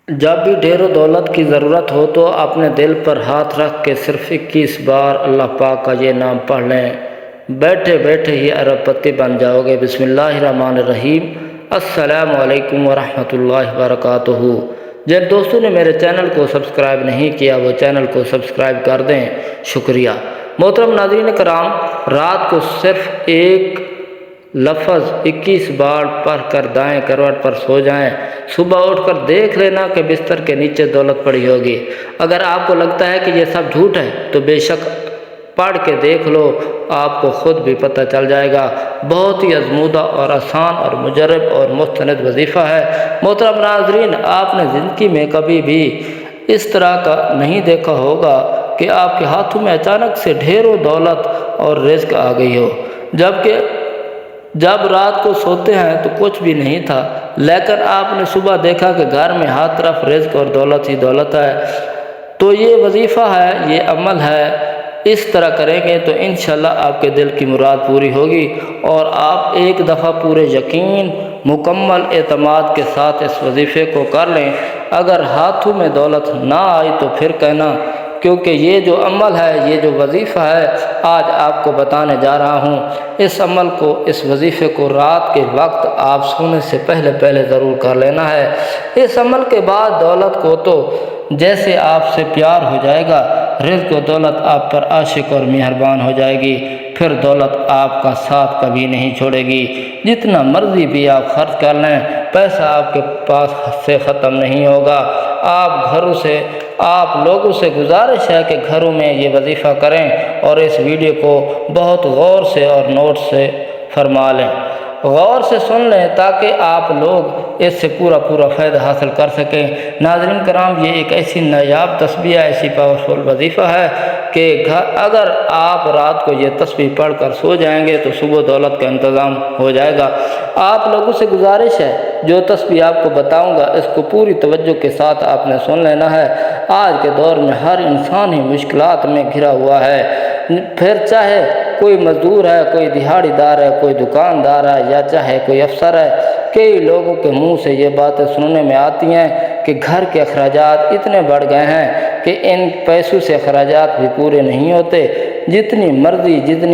جب بھی ڈھیر و دولت کی ضرورت ہو تو اپنے دل پر ہاتھ رکھ کے صرف 21 بار اللہ پاک کا یہ نام پڑھ لیں، بیٹھے بیٹھے ہی ارب پتی بن جاؤ گے۔ بسم اللہ الرحمن الرحیم۔ السلام علیکم ورحمۃ اللہ وبرکاتہ۔ جن دوستوں نے میرے چینل کو سبسکرائب نہیں کیا وہ چینل کو سبسکرائب کر دیں، شکریہ۔ محترم ناظرین کرام، رات کو صرف ایک لفظ 21 بار پڑھ کر دائیں کروٹ پر سو جائیں، صبح اٹھ کر دیکھ لینا کہ بستر کے نیچے دولت پڑی ہوگی۔ اگر آپ کو لگتا ہے کہ یہ سب جھوٹ ہے تو بے شک پڑھ کے دیکھ لو، آپ کو خود بھی پتہ چل جائے گا۔ بہت ہی آزمودہ اور آسان اور مجرب اور مستند وظیفہ ہے۔ محترم ناظرین، آپ نے زندگی میں کبھی بھی اس طرح کا نہیں دیکھا ہوگا کہ آپ کے ہاتھوں میں اچانک سے ڈھیروں دولت اور رزق آ گئی ہو، جب رات کو سوتے ہیں تو کچھ بھی نہیں تھا، لیکن آپ نے صبح دیکھا کہ گھر میں ہر طرف رزق اور دولت ہی دولت ہے۔ تو یہ وظیفہ ہے، یہ عمل ہے۔ اس طرح کریں گے تو انشاءاللہ آپ کے دل کی مراد پوری ہوگی، اور آپ ایک دفعہ پورے یقین، مکمل اعتماد کے ساتھ اس وظیفے کو کر لیں۔ اگر ہاتھوں میں دولت نہ آئی تو پھر کہنا، کیونکہ یہ جو عمل ہے، یہ جو وظیفہ ہے، آج آپ کو بتانے جا رہا ہوں۔ اس عمل کو، اس وظیفے کو رات کے وقت آپ سونے سے پہلے ضرور کر لینا ہے۔ اس عمل کے بعد دولت کو تو جیسے آپ سے پیار ہو جائے گا، رزق و دولت آپ پر عاشق اور مہربان ہو جائے گی۔ پھر دولت آپ کا ساتھ کبھی نہیں چھوڑے گی۔ جتنا مرضی بھی آپ خرچ کر لیں، پیسہ آپ کے پاس سے ختم نہیں ہوگا۔ آپ لوگوں سے گزارش ہے کہ گھروں میں یہ وظیفہ کریں اور اس ویڈیو کو بہت غور سے اور نوٹ سے فرما لیں، غور سے سن لیں، تاکہ آپ لوگ اس سے پورا فائدہ حاصل کر سکیں۔ ناظرین کرام، یہ ایک ایسی نایاب تسبیح، ایسی پاورفل وظیفہ ہے کہ اگر آپ رات کو یہ تسبیح پڑھ کر سو جائیں گے تو صبح دولت کا انتظام ہو جائے گا۔ آپ لوگوں سے گزارش ہے، جو تسبیح آپ کو بتاؤں گا اس کو پوری توجہ کے ساتھ آپ نے سن لینا ہے۔ آج کے دور میں ہر انسان ہی مشکلات میں گھرا ہوا ہے، پھر چاہے کوئی مزدور ہے، کوئی دہاڑی دار ہے، کوئی دکاندار ہے، یا چاہے کوئی افسر ہے۔ کئی لوگوں کے منہ سے یہ باتیں سننے میں آتی ہیں کہ گھر کے اخراجات اتنے بڑھ گئے ہیں کہ ان پیسوں سے اخراجات بھی پورے نہیں ہوتے، جتنی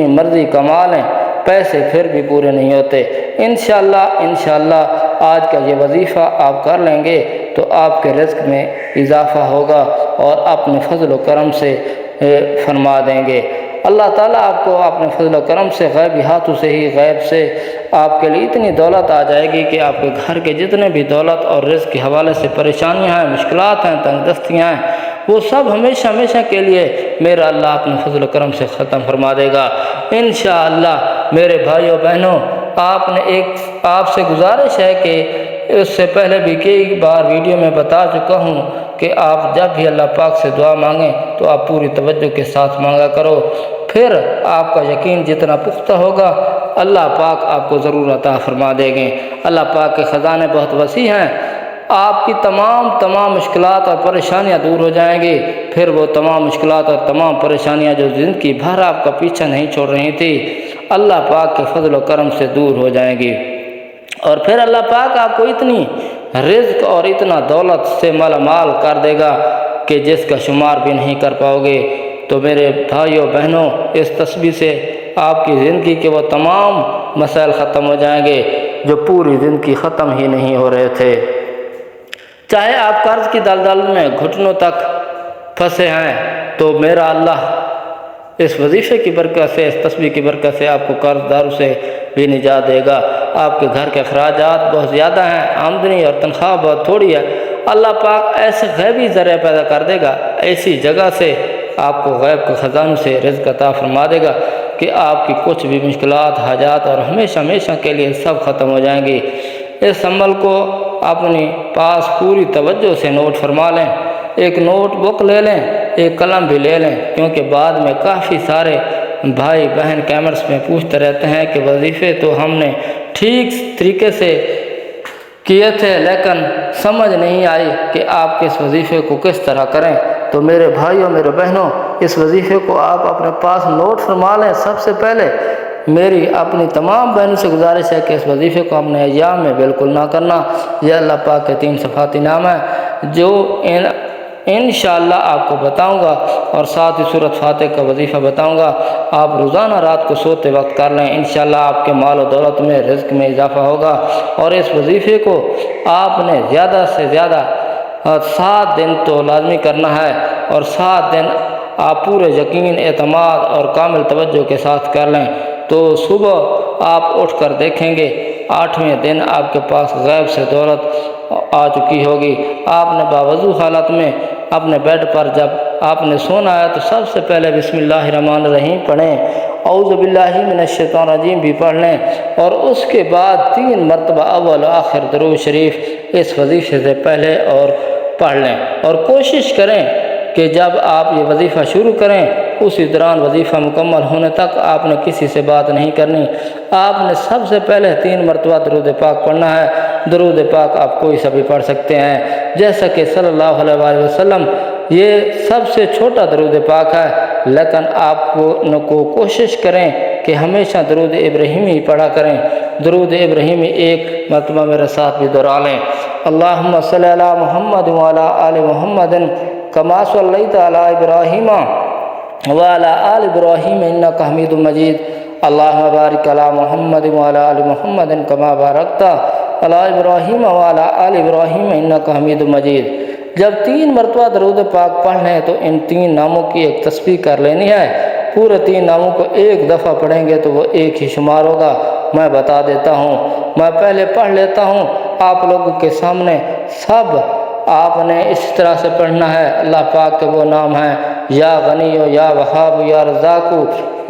مرضی کما لیں پیسے پھر بھی پورے نہیں ہوتے۔ انشاءاللہ آج کا یہ وظیفہ آپ کر لیں گے تو آپ کے رزق میں اضافہ ہوگا اور اپنے فضل و کرم سے فرما دیں گے۔ اللہ تعالیٰ آپ کو اپنے فضل و کرم سے غیبی ہاتھوں سے ہی غیب سے آپ کے لیے اتنی دولت آ جائے گی کہ آپ کے گھر کے جتنے بھی دولت اور رزق کے حوالے سے پریشانیاں ہیں، مشکلات ہیں، تنگ دستیاں ہیں، وہ سب ہمیشہ کے لیے میرا اللہ اپنے فضل و کرم سے ختم فرما دے گا انشاءاللہ۔ میرے بھائیوں بہنوں، آپ سے گزارش ہے کہ اس سے پہلے بھی کئی بار ویڈیو میں بتا چکا ہوں کہ آپ جب بھی اللہ پاک سے دعا مانگیں تو آپ پوری توجہ کے ساتھ مانگا کرو، پھر آپ کا یقین جتنا پختہ ہوگا اللہ پاک آپ کو ضرور عطا فرما دیں گے۔ اللہ پاک کے خزانے بہت وسیع ہیں، آپ کی تمام مشکلات اور پریشانیاں دور ہو جائیں گی۔ پھر وہ تمام مشکلات اور تمام پریشانیاں جو زندگی بھر آپ کا پیچھا نہیں چھوڑ رہی تھی، اللہ پاک کے فضل و کرم سے دور ہو جائیں گی، اور پھر اللہ پاک آپ کو اتنی رزق اور اتنا دولت سے مالا مال کر دے گا کہ جس کا شمار بھی نہیں کر پاؤ گے۔ تو میرے بھائیوں بہنوں، اس تسبیح سے آپ کی زندگی کے وہ تمام مسائل ختم ہو جائیں گے جو پوری زندگی ختم ہی نہیں ہو رہے تھے۔ چاہے آپ قرض کی دلدل میں گھٹنوں تک پھنسے ہیں تو میرا اللہ اس وظیفے کی برکت سے، اس تسبیح کی برکت سے آپ کو قرض داروں سے بھی نجات دے گا۔ آپ کے گھر کے اخراجات بہت زیادہ ہیں، آمدنی اور تنخواہ بہت تھوڑی ہے، اللہ پاک ایسے غیبی ذریعہ پیدا کر دے گا، ایسی جگہ سے آپ کو غیب کے خزانوں سے رزق عطا فرما دے گا کہ آپ کی کچھ بھی مشکلات، حاجات اور ہمیشہ کے لیے سب ختم ہو جائیں گی۔ اس عمل کو اپنے پاس پوری توجہ سے نوٹ فرما لیں، ایک نوٹ بک لے لیں، ایک قلم بھی لے لیں، کیونکہ بعد میں کافی سارے بھائی بہن کیمرس میں پوچھتے رہتے ہیں کہ وظیفے تو ہم نے ٹھیک طریقے سے کیے تھے لیکن سمجھ نہیں آئی کہ آپ کے اس وظیفے کو کس طرح کریں۔ تو میرے بھائیوں، میرے بہنوں، اس وظیفے کو آپ اپنے پاس نوٹ فرما لیں۔ سب سے پہلے میری اپنی تمام بہنوں سے گزارش ہے کہ اس وظیفے کو اپنے ایام میں بالکل نہ کرنا، یہ اللہ پاک کے 3 صفاتی نام ہے۔ جو انشاءاللہ آپ کو بتاؤں گا، اور ساتھ ہی سورۃ فاتحہ کا وظیفہ بتاؤں گا۔ آپ روزانہ رات کو سوتے وقت کر لیں، انشاءاللہ آپ کے مال و دولت میں، رزق میں اضافہ ہوگا۔ اور اس وظیفے کو آپ نے زیادہ سے زیادہ 7 دن تو لازمی کرنا ہے، اور 7 دن آپ پورے یقین، اعتماد اور کامل توجہ کے ساتھ کر لیں، تو صبح آپ اٹھ کر دیکھیں گے 8ویں دن آپ کے پاس غیب سے دولت آ چکی ہوگی۔ آپ نے باوضو حالت میں اپنے بیڈ پر جب آپ نے سونا ہے تو سب سے پہلے بسم اللہ الرحمن الرحیم پڑھیں، اعوذ باللہ من الشیطان الرجیم بھی پڑھ لیں، اور اس کے بعد 3 مرتبہ اول و آخر درود شریف اس وظیفے سے پہلے اور پڑھ لیں۔ اور کوشش کریں کہ جب آپ یہ وظیفہ شروع کریں اسی دوران وظیفہ مکمل ہونے تک آپ نے کسی سے بات نہیں کرنی۔ آپ نے سب سے پہلے 3 مرتبہ درود پاک پڑھنا ہے۔ درود پاک آپ کوئی سا بھی پڑھ سکتے ہیں، جیسا کہ صلی اللہ علیہ وآلہ وسلم یہ سب سے چھوٹا درود پاک ہے، لیکن آپ کو کوشش کریں کہ ہمیشہ درود ابراہیمی پڑھا کریں۔ درود ابراہیمی 1 مرتبہ میرے ساتھ بھی دہرا لیں، اللہم صلی علی محمد وعلی آل محمد کما صلیت علی ابراہیم وعلی آل ابراہیم انک حمید مجید، اللہم بارک علی محمد وعلی آل محمد کما بارکت علی ابراہیم وعلی آل ابراہیم انک حمید مجید۔ جب 3 مرتبہ درود پاک پڑھ لیں تو ان 3 ناموں کی ایک تسبیح کر لینی ہے۔ پورے 3 ناموں کو ایک دفعہ پڑھیں گے تو وہ ایک ہی شمار ہوگا۔ میں بتا دیتا ہوں، میں پہلے پڑھ لیتا ہوں آپ لوگوں کے سامنے، سب آپ نے اس طرح سے پڑھنا ہے۔ اللہ پاک کے وہ نام ہیں، یا غنی یا وہاب یا رزاق،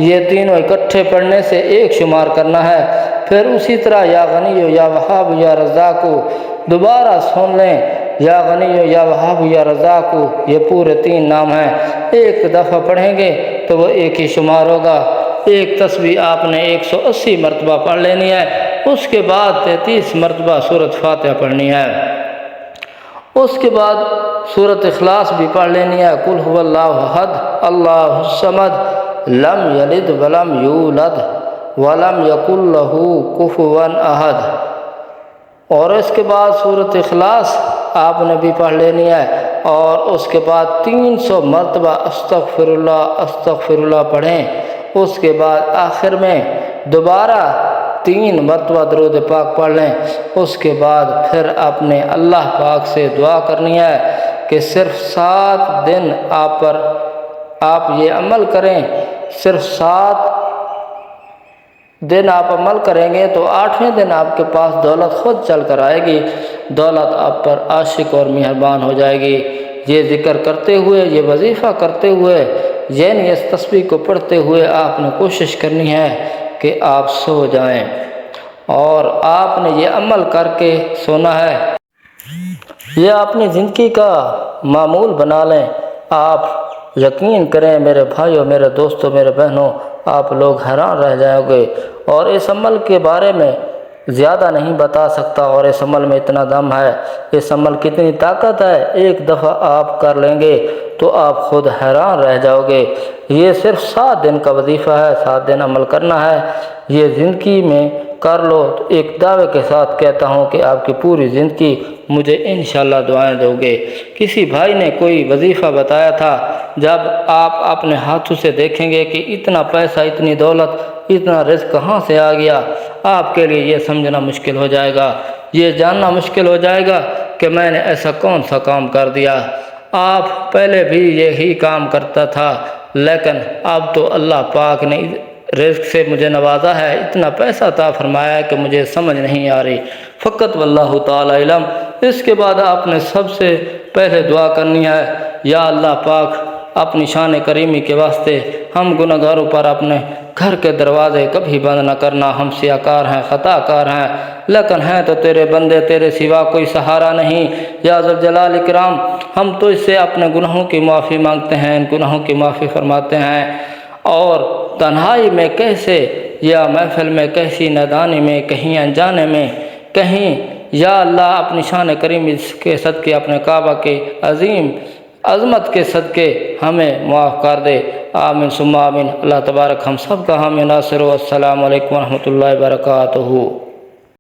یہ تینوں اکٹھے پڑھنے سے ایک شمار کرنا ہے۔ پھر اسی طرح یا غنی یا وہاب یا رزاق دوبارہ سن لیں، یا غنی یا وہاب یا رزاق، یہ پورے 3 نام ہیں، ایک دفعہ پڑھیں گے تو وہ ایک ہی شمار ہوگا۔ ایک تسبیح آپ نے 180 مرتبہ پڑھ لینی ہے۔ اس کے بعد 33 مرتبہ سورۃ فاتحہ پڑھنی ہے۔ اس کے بعد سورۃ اخلاص بھی پڑھ لینی ہے، قل هو اللہ احد اللہ الصمد لم یلد ولم یولد ولم یکن لہ کفوا احد۔ اور اس کے بعد سورۃ اخلاص آپ نے بھی پڑھ لینی ہے، اور اس کے بعد 300 مرتبہ استغفر اللہ پڑھیں۔ اس کے بعد آخر میں دوبارہ 3 مرتبہ درود پاک پڑھ لیں۔ اس کے بعد پھر آپ نے اللہ پاک سے دعا کرنی ہے کہ صرف 7 دن آپ یہ عمل کریں، صرف 7 دن آپ عمل کریں گے تو 8ویں دن آپ کے پاس دولت خود چل کر آئے گی، دولت آپ پر عاشق اور مہربان ہو جائے گی۔ یہ ذکر کرتے ہوئے، یہ وظیفہ کرتے ہوئے، یعنی اس تسبیح کو پڑھتے ہوئے آپ نے کوشش کرنی ہے کہ آپ سو جائیں، اور آپ نے یہ عمل کر کے سونا ہے، یہ اپنی زندگی کا معمول بنا لیں۔ آپ یقین کریں میرے بھائیوں، میرے دوستوں، میرے بہنوں، آپ لوگ حیران رہ جائیں گے۔ اور اس عمل کے بارے میں زیادہ نہیں بتا سکتا، اور اس عمل میں اتنا دم ہے، اس عمل کی اتنی طاقت ہے، ایک دفعہ آپ کر لیں گے تو آپ خود حیران رہ جاؤ گے۔ یہ صرف 7 دن کا وظیفہ ہے، 7 دن عمل کرنا ہے، یہ زندگی میں کر لو تو ایک دعوے کے ساتھ کہتا ہوں کہ آپ کی پوری زندگی مجھے انشاءاللہ دعائیں دو گے۔ کسی بھائی نے کوئی وظیفہ بتایا تھا، جب آپ اپنے ہاتھوں سے دیکھیں گے کہ اتنا پیسہ، اتنی دولت، اتنا رزق کہاں سے آ گیا، آپ کے لیے یہ سمجھنا مشکل ہو جائے گا، یہ جاننا مشکل ہو جائے گا کہ میں نے ایسا کون سا کام کر دیا۔ آپ پہلے بھی یہی کام کرتا تھا، لیکن اب تو اللہ پاک نے رزق سے مجھے نوازا ہے، اتنا پیسہ عطا فرمایا ہے کہ مجھے سمجھ نہیں آ رہی، فقط واللہ تعالی علم۔ اس کے بعد آپ نے سب سے پہلے دعا کرنی ہے، یا اللہ پاک اپنی شان کریمی کے واسطے ہم گنہگاروں پر اپنے گھر کے دروازے کبھی بند نہ کرنا۔ ہم سیاہ کار ہیں، خطا کار ہیں، لیکن ہیں تو تیرے بندے، تیرے سوا کوئی سہارا نہیں۔ یا ذوالجلال اکرام، ہم تو اس سے اپنے گناہوں کی معافی مانگتے ہیں، ان گناہوں کی معافی فرماتے ہیں، اور تنہائی میں کیسے، یا محفل میں کیسی، نادانی میں، کہیں انجانے میں، کہیں، یا اللہ اپنی شان کریمی کے صدقے، اپنے کعبہ کے عظیم عظمت کے صدقے ہمیں معاف کر دے، آمین ثم آمین۔ اللہ تبارک ہم سب کا حامی ناصر ہو۔ السلام علیکم ورحمۃ اللہ وبرکاتہ۔